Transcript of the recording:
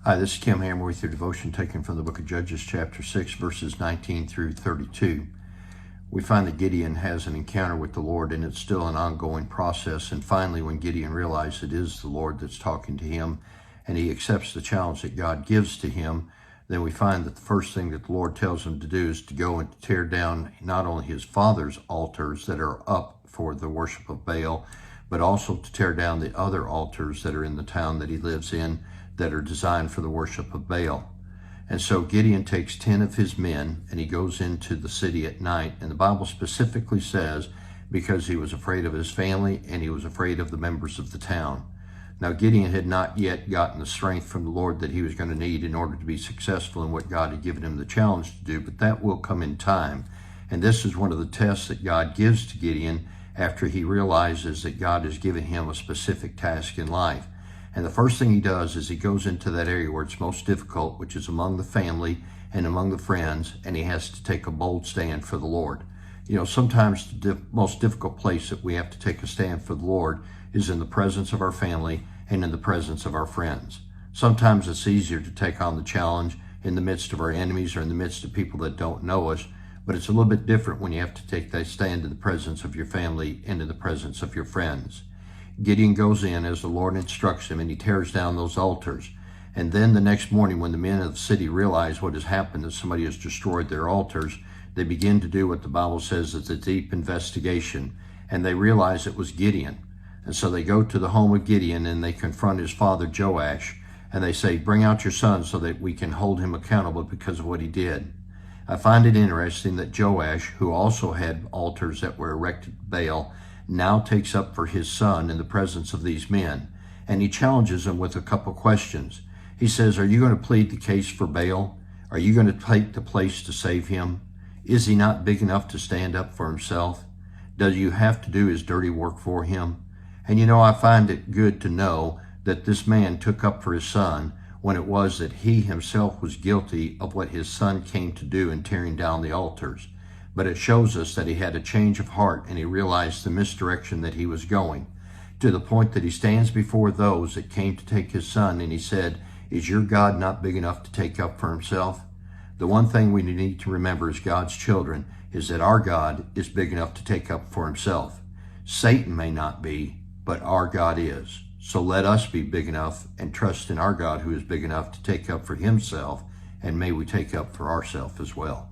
Hi, this is Kim Hammer with your devotion taken from the book of Judges, chapter 6, verses 19 through 32. We find that Gideon has an encounter with the Lord, and it's still an ongoing process. And finally, when Gideon realizes it is the Lord that's talking to him, and he accepts the challenge that God gives to him, then we find that the first thing that the Lord tells him to do is to go and tear down not only his father's altars that are up for the worship of Baal, but also to tear down the other altars that are in the town that he lives in that are designed for the worship of Baal. And so Gideon takes 10 of his men and he goes into the city at night. And the Bible specifically says because he was afraid of his family and he was afraid of the members of the town. Now Gideon had not yet gotten the strength from the Lord that he was going to need in order to be successful in what God had given him the challenge to do, but that will come in time. And this is one of the tests that God gives to Gideon after he realizes that God has given him a specific task in life. And the first thing he does is he goes into that area where it's most difficult, which is among the family and among the friends, and he has to take a bold stand for the Lord. You know, sometimes the most difficult place that we have to take a stand for the Lord is in the presence of our family and in the presence of our friends. Sometimes it's easier to take on the challenge in the midst of our enemies or in the midst of people that don't know us, but it's a little bit different when you have to take that stand in the presence of your family and in the presence of your friends. Gideon goes in as the Lord instructs him, and he tears down those altars. And then the next morning, when the men of the city realize what has happened, that somebody has destroyed their altars, they begin to do what the Bible says is a deep investigation. And they realize it was Gideon. And so they go to the home of Gideon and they confront his father Joash. And they say, bring out your son so that we can hold him accountable because of what he did. I find it interesting that Joash, who also had altars that were erected to Baal, now takes up for his son in the presence of these men, and he challenges them with a couple questions. He says, are you going to plead the case for Baal? Are you going to take the place to save him? Is he not big enough to stand up for himself? Does you have to do his dirty work for him? And you know, I find it good to know that this man took up for his son when it was that he himself was guilty of what his son came to do in tearing down the altars. But it shows us that he had a change of heart and he realized the misdirection that he was going, to the point that he stands before those that came to take his son and he said, is your God not big enough to take up for himself? The one thing we need to remember as God's children is that our God is big enough to take up for himself. Satan may not be, but our God is. So let us be big enough and trust in our God who is big enough to take up for himself, and may we take up for ourselves as well.